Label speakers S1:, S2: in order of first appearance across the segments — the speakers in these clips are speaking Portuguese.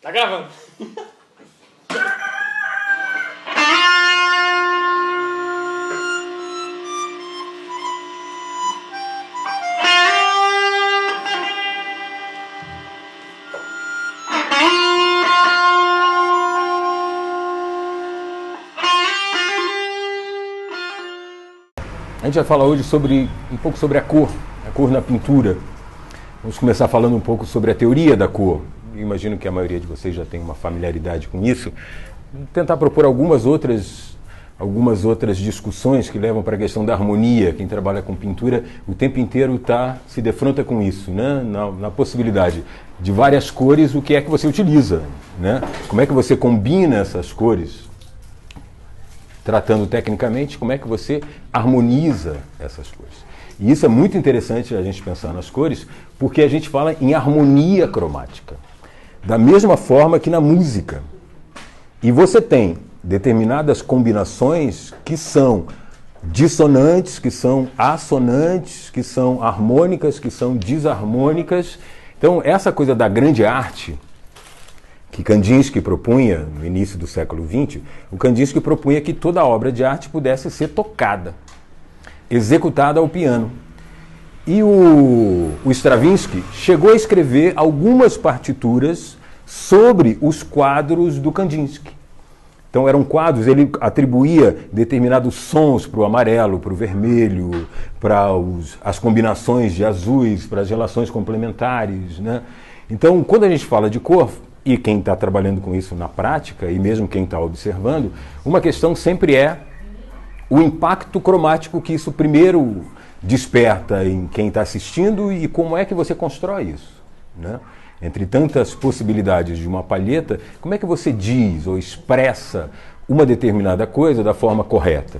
S1: Tá gravando.
S2: A gente vai falar hoje um pouco sobre a cor na pintura. Vamos começar falando um pouco sobre a teoria da cor. Imagino que a maioria de vocês já tem uma familiaridade com isso. Vou tentar propor algumas outras discussões que levam para a questão da harmonia. Quem trabalha com pintura o tempo inteiro se defronta com isso, né? Na possibilidade de várias cores, o que é que você utiliza, né? Como é que você combina essas cores? Tratando tecnicamente, como é que você harmoniza essas cores. E isso é muito interessante a gente pensar nas cores, porque a gente fala em harmonia cromática. Da mesma forma que na música. E você tem determinadas combinações que são dissonantes, que são assonantes, que são harmônicas, que são desarmônicas. Então, essa coisa da grande arte que Kandinsky propunha no início do século XX, o Kandinsky propunha que toda obra de arte pudesse ser tocada, executada ao piano. E o Stravinsky chegou a escrever algumas partituras sobre os quadros do Kandinsky. Então eram quadros, ele atribuía determinados sons para o amarelo, para o vermelho, para as combinações de azuis, para as relações complementares, né? Então, quando a gente fala de cor, e quem está trabalhando com isso na prática, e mesmo quem está observando, uma questão sempre é o impacto cromático que isso primeiro desperta em quem está assistindo e como é que você constrói isso, né? Entre tantas possibilidades de uma palheta, como é que você diz ou expressa uma determinada coisa da forma correta?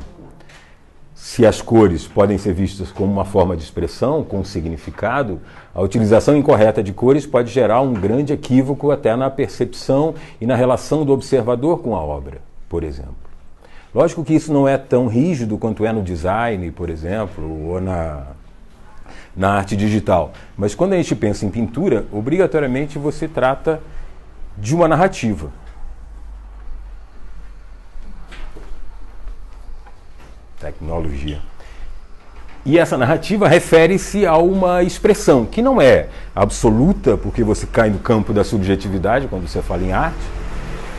S2: Se as cores podem ser vistas como uma forma de expressão, com significado, a utilização incorreta de cores pode gerar um grande equívoco até na percepção e na relação do observador com a obra, por exemplo. Lógico que isso não é tão rígido quanto é no design, por exemplo, ou na arte digital. Mas quando a gente pensa em pintura, obrigatoriamente você trata de uma narrativa. Tecnologia. E essa narrativa refere-se a uma expressão que não é absoluta, porque você cai no campo da subjetividade quando você fala em arte,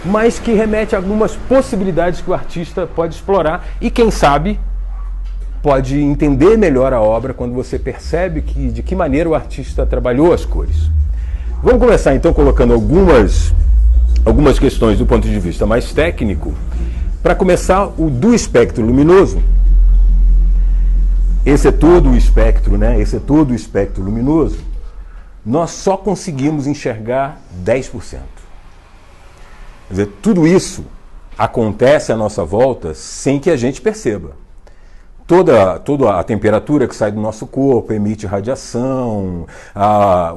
S2: mas que remete a algumas possibilidades que o artista pode explorar e, quem sabe, pode entender melhor a obra quando você percebe de que maneira o artista trabalhou as cores. Vamos começar então colocando algumas questões do ponto de vista mais técnico. Para começar, o do espectro luminoso. Esse é todo o espectro, né? Esse é todo o espectro luminoso. Nós só conseguimos enxergar 10%. Quer dizer, tudo isso acontece à nossa volta sem que a gente perceba. Toda a temperatura que sai do nosso corpo emite radiação,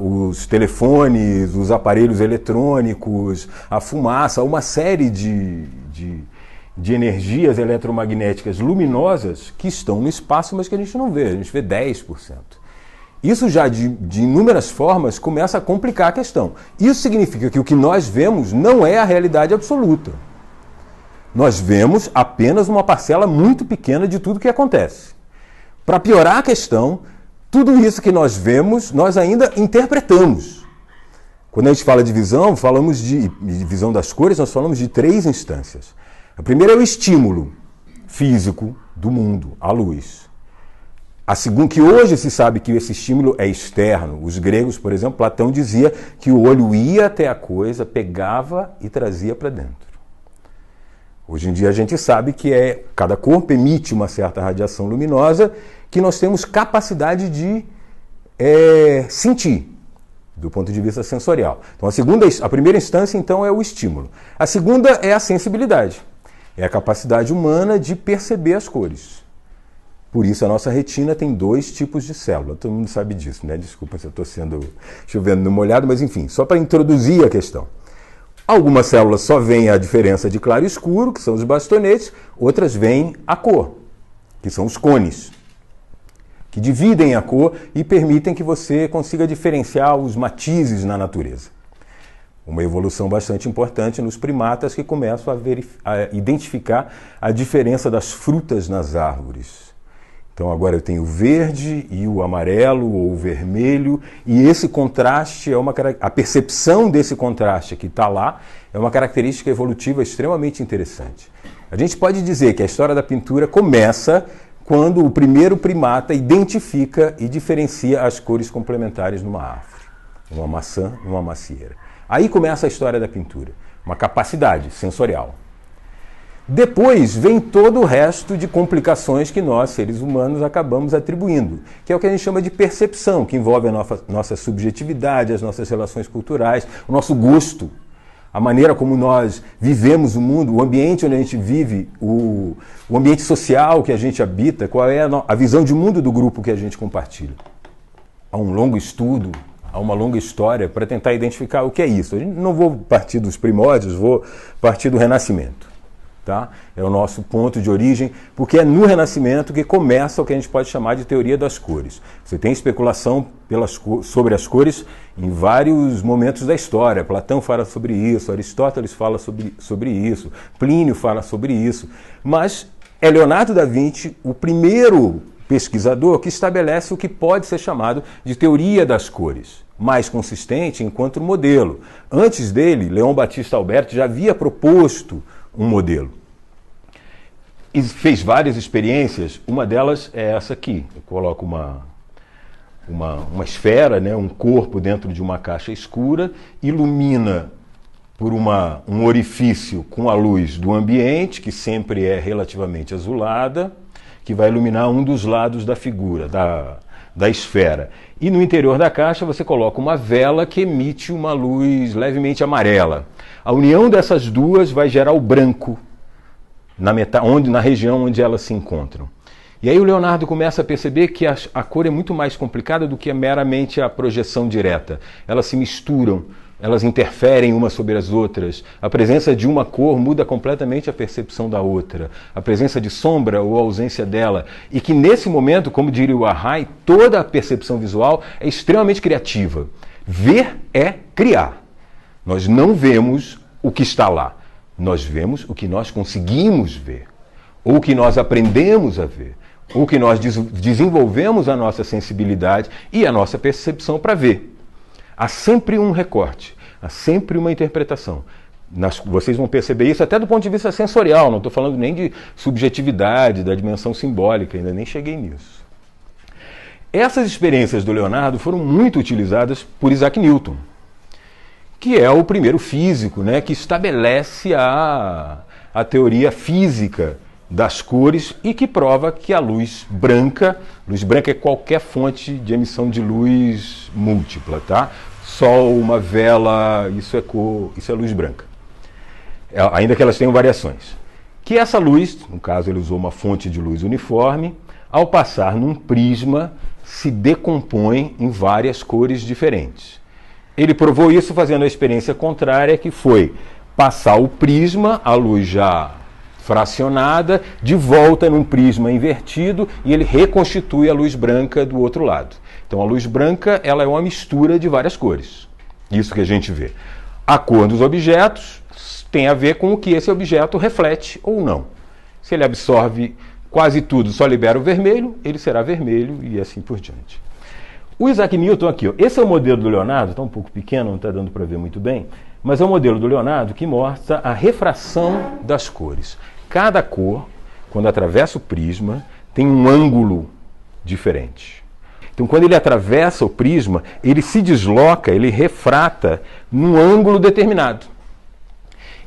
S2: os telefones, os aparelhos eletrônicos, a fumaça, uma série de energias eletromagnéticas luminosas que estão no espaço, mas que a gente não vê, a gente vê 10%. Isso já de inúmeras formas começa a complicar a questão. Isso significa que o que nós vemos não é a realidade absoluta. Nós vemos apenas uma parcela muito pequena de tudo que acontece. Para piorar a questão, tudo isso que nós vemos, nós ainda interpretamos. Quando a gente fala de visão, falamos de visão das cores, nós falamos de 3 instâncias. A primeira é o estímulo físico do mundo, a luz. A segunda, que hoje se sabe que esse estímulo é externo. Os gregos, por exemplo, Platão dizia que o olho ia até a coisa, pegava e trazia para dentro. Hoje em dia a gente sabe que cada corpo emite uma certa radiação luminosa que nós temos capacidade de sentir, do ponto de vista sensorial. Então a primeira instância então é o estímulo. A segunda é a sensibilidade. É a capacidade humana de perceber as cores. Por isso a nossa retina tem 2 tipos de célula. Todo mundo sabe disso, né? Desculpa se eu estou chovendo no molhado, mas enfim, só para introduzir a questão. Algumas células só veem a diferença de claro e escuro, que são os bastonetes, outras veem a cor, que são os cones, que dividem a cor e permitem que você consiga diferenciar os matizes na natureza. Uma evolução bastante importante nos primatas que começam a identificar a diferença das frutas nas árvores. Então agora eu tenho o verde e o amarelo ou o vermelho, e esse contraste, a percepção desse contraste que está lá, é uma característica evolutiva extremamente interessante. A gente pode dizer que a história da pintura começa quando o primeiro primata identifica e diferencia as cores complementares numa árvore, uma maçã e uma macieira. Aí começa a história da pintura, uma capacidade sensorial. Depois vem todo o resto de complicações que nós, seres humanos, acabamos atribuindo, que é o que a gente chama de percepção, que envolve a nossa subjetividade, as nossas relações culturais, o nosso gosto, a maneira como nós vivemos o mundo, o ambiente onde a gente vive, o ambiente social que a gente habita, qual é a visão de mundo do grupo que a gente compartilha. Há um longo estudo, há uma longa história para tentar identificar o que é isso. Eu não vou partir dos primórdios, vou partir do Renascimento. Tá? É o nosso ponto de origem, porque é no Renascimento que começa o que a gente pode chamar de teoria das cores. Você tem especulação sobre as cores em vários momentos da história. Platão fala sobre isso, Aristóteles fala sobre isso, Plínio fala sobre isso. Mas é Leonardo da Vinci o primeiro pesquisador que estabelece o que pode ser chamado de teoria das cores, mais consistente enquanto modelo. Antes dele, Leão Batista Alberti já havia proposto um modelo. E fez várias experiências, uma delas é essa aqui. Eu coloco uma esfera, né, um corpo dentro de uma caixa escura, ilumina por um orifício com a luz do ambiente, que sempre é relativamente azulada, que vai iluminar um dos lados da figura, da esfera. E no interior da caixa você coloca uma vela que emite uma luz levemente amarela. A união dessas duas vai gerar o branco na região onde elas se encontram. E aí o Leonardo começa a perceber que a cor é muito mais complicada do que meramente a projeção direta. Elas se misturam, elas interferem umas sobre as outras. A presença de uma cor muda completamente a percepção da outra. A presença de sombra ou a ausência dela. E que nesse momento, como diria o Arrai, toda a percepção visual é extremamente criativa. Ver é criar. Nós não vemos o que está lá. Nós vemos o que nós conseguimos ver. Ou o que nós aprendemos a ver. Ou o que nós desenvolvemos a nossa sensibilidade e a nossa percepção para ver. Há sempre um recorte, há sempre uma interpretação. Vocês vão perceber isso até do ponto de vista sensorial, não estou falando nem de subjetividade, da dimensão simbólica, ainda nem cheguei nisso. Essas experiências do Leonardo foram muito utilizadas por Isaac Newton, que é o primeiro físico, né, que estabelece a teoria física das cores e que prova que a luz branca é qualquer fonte de emissão de luz múltipla, tá? Sol, uma vela, isso é luz branca. Ainda que elas tenham variações. Que essa luz, no caso ele usou uma fonte de luz uniforme, ao passar num prisma, se decompõe em várias cores diferentes. Ele provou isso fazendo a experiência contrária, que foi passar o prisma, a luz já fracionada, de volta num prisma invertido, e ele reconstitui a luz branca do outro lado. Então a luz branca ela é uma mistura de várias cores. Isso que a gente vê. A cor dos objetos tem a ver com o que esse objeto reflete ou não. Se ele absorve quase tudo, só libera o vermelho, ele será vermelho e assim por diante. O Isaac Newton aqui, ó, esse é o modelo do Leonardo, está um pouco pequeno, não está dando para ver muito bem, mas é o modelo do Leonardo que mostra a refração das cores. Cada cor, quando atravessa o prisma, tem um ângulo diferente. Então, quando ele atravessa o prisma, ele se desloca, ele refrata num ângulo determinado.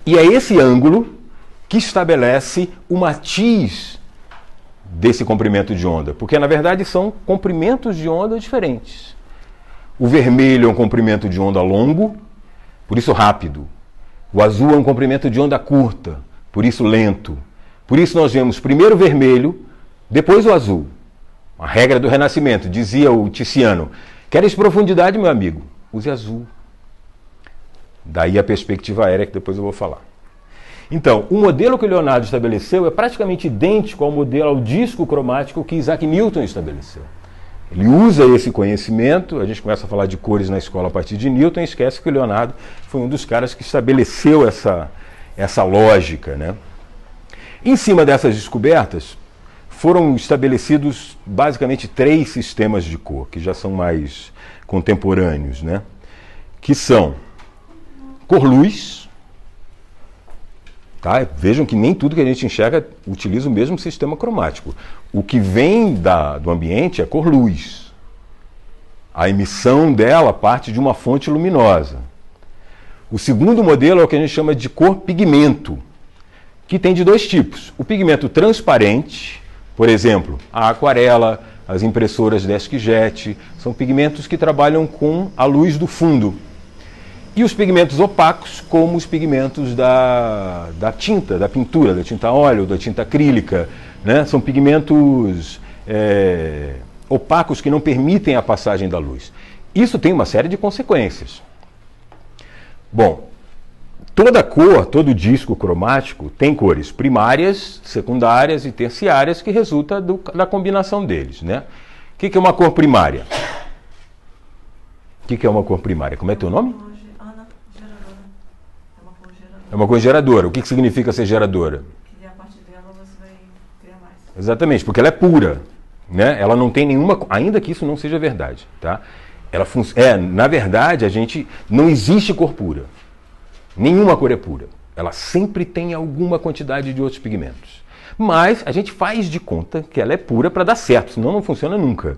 S2: E é esse ângulo que estabelece o matiz desse comprimento de onda, porque na verdade são comprimentos de onda diferentes. O vermelho é um comprimento de onda longo, por isso rápido. O azul é um comprimento de onda curta, por isso lento. Por isso nós vemos primeiro o vermelho, depois o azul. A regra do Renascimento, dizia o Tiziano: queres profundidade, meu amigo? Use azul. Daí a perspectiva aérea que depois eu vou falar. Então, o modelo que o Leonardo estabeleceu é praticamente idêntico ao disco cromático que Isaac Newton estabeleceu. Ele usa esse conhecimento, a gente começa a falar de cores na escola a partir de Newton, e esquece que o Leonardo foi um dos caras que estabeleceu essa lógica, né? Em cima dessas descobertas, foram estabelecidos basicamente 3 sistemas de cor, que já são mais contemporâneos, né? Que são cor-luz, tá? Vejam que nem tudo que a gente enxerga utiliza o mesmo sistema cromático. O que vem do ambiente é cor-luz. A emissão dela parte de uma fonte luminosa. O segundo modelo é o que a gente chama de cor-pigmento, que tem de 2 tipos. O pigmento transparente, por exemplo, a aquarela, as impressoras DeskJet, são pigmentos que trabalham com a luz do fundo. E os pigmentos opacos, como os pigmentos da tinta, da pintura, da tinta a óleo, da tinta acrílica, né? São pigmentos opacos que não permitem a passagem da luz. Isso tem uma série de consequências. Bom, toda cor, todo disco cromático tem cores primárias, secundárias e terciárias que resulta da combinação deles, né? O que é uma cor primária? O que é uma cor primária? Como é teu nome? É uma cor geradora. O que significa ser geradora?
S1: Que a partir dela você vai criar mais.
S2: Exatamente, porque ela é pura, né? Ela não tem nenhuma, ainda que isso não seja verdade, tá? Na verdade, não existe cor pura. Nenhuma cor é pura. Ela sempre tem alguma quantidade de outros pigmentos. Mas a gente faz de conta que ela é pura para dar certo, senão não funciona nunca,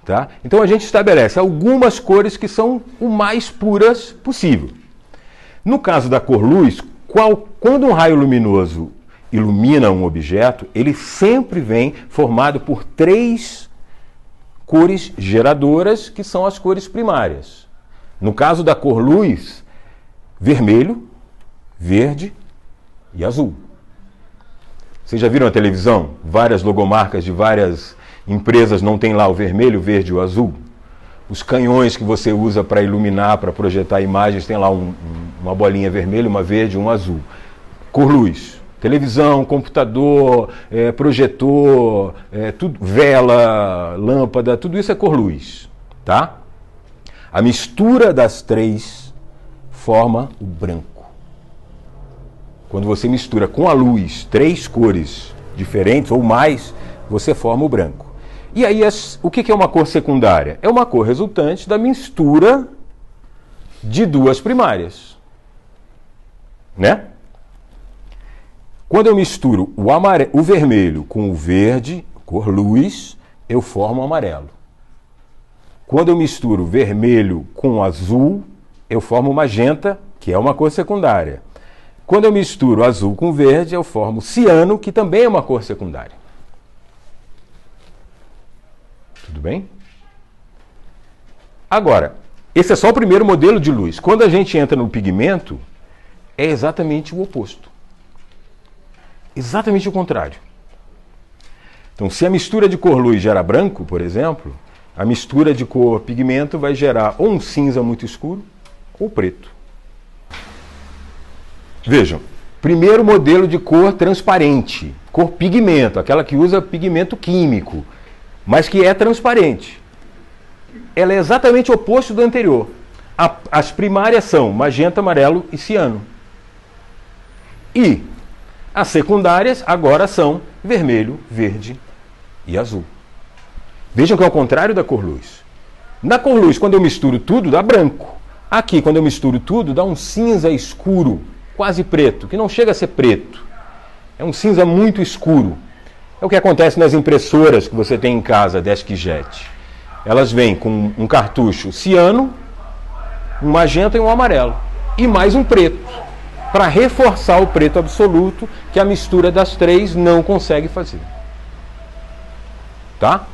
S2: tá? Então a gente estabelece algumas cores que são o mais puras possível. No caso da cor-luz, quando um raio luminoso ilumina um objeto, ele sempre vem formado por 3 cores geradoras, que são as cores primárias. No caso da cor-luz, vermelho, verde e azul. Vocês já viram a televisão? Várias logomarcas de várias empresas não tem lá o vermelho, o verde e o azul? Os canhões que você usa para iluminar, para projetar imagens, tem lá uma bolinha vermelha, uma verde e um azul. Cor-luz. Televisão, computador, projetor, vela, lâmpada, tudo isso é cor-luz, tá? A mistura das 3 forma o branco. Quando você mistura com a luz 3 cores diferentes ou mais, você forma o branco. E aí, o que é uma cor secundária? É uma cor resultante da mistura de 2 primárias, né? Quando eu misturo o vermelho com o verde, cor luz, eu formo o amarelo. Quando eu misturo vermelho com o azul, eu formo o magenta, que é uma cor secundária. Quando eu misturo azul com verde, eu formo ciano, que também é uma cor secundária. Tudo bem? Agora, esse é só o primeiro modelo de luz. Quando a gente entra no pigmento, é exatamente o oposto. Exatamente o contrário. Então, se a mistura de cor luz gera branco, por exemplo, a mistura de cor pigmento vai gerar ou um cinza muito escuro ou preto. Vejam, primeiro modelo de cor transparente, cor pigmento, aquela que usa pigmento químico, mas que é transparente. Ela é exatamente o oposto do anterior. As primárias são magenta, amarelo e ciano. E as secundárias agora são vermelho, verde e azul. Vejam que é o contrário da cor luz. Na cor luz, quando eu misturo tudo, dá branco. Aqui, quando eu misturo tudo, dá um cinza escuro, quase preto, que não chega a ser preto. É um cinza muito escuro. É o que acontece nas impressoras que você tem em casa, DeskJet. Elas vêm com um cartucho ciano, um magenta e um amarelo. E mais um preto, para reforçar o preto absoluto que a mistura das 3 não consegue fazer. Tá?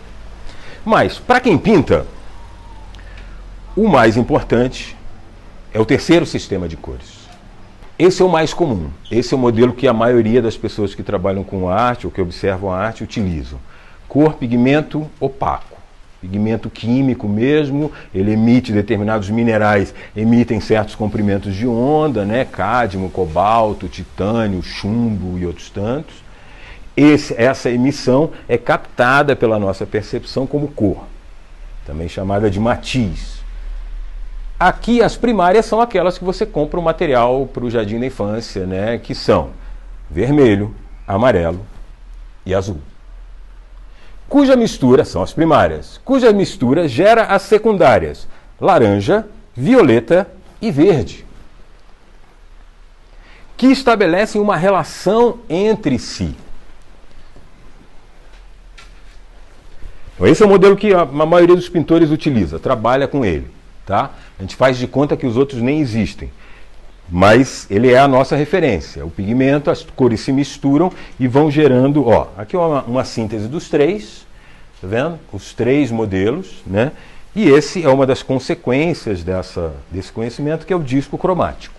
S2: Mas, para quem pinta, o mais importante é o terceiro sistema de cores. Esse é o mais comum. Esse é o modelo que a maioria das pessoas que trabalham com arte ou que observam a arte utilizam. Cor, pigmento opaco. Pigmento químico mesmo, ele emite determinados minerais, emitem certos comprimentos de onda, né? Cádmio, cobalto, titânio, chumbo e outros tantos. Essa emissão é captada pela nossa percepção como cor. também chamada de matiz. Aqui as primárias são aquelas que você compra o material para o jardim da infância, né, que são vermelho, amarelo e azul. Cuja mistura, são as primárias, cuja mistura gera as secundárias, laranja, violeta e verde, que estabelecem uma relação entre si. Então, esse é o modelo que a maioria dos pintores utiliza, trabalha com ele. Tá? A gente faz de conta que os outros nem existem, mas ele é a nossa referência. O pigmento, as cores se misturam e vão gerando, ó, aqui é uma síntese dos três, tá vendo? Os três modelos, né? E esse é uma das consequências desse conhecimento, que é o disco cromático.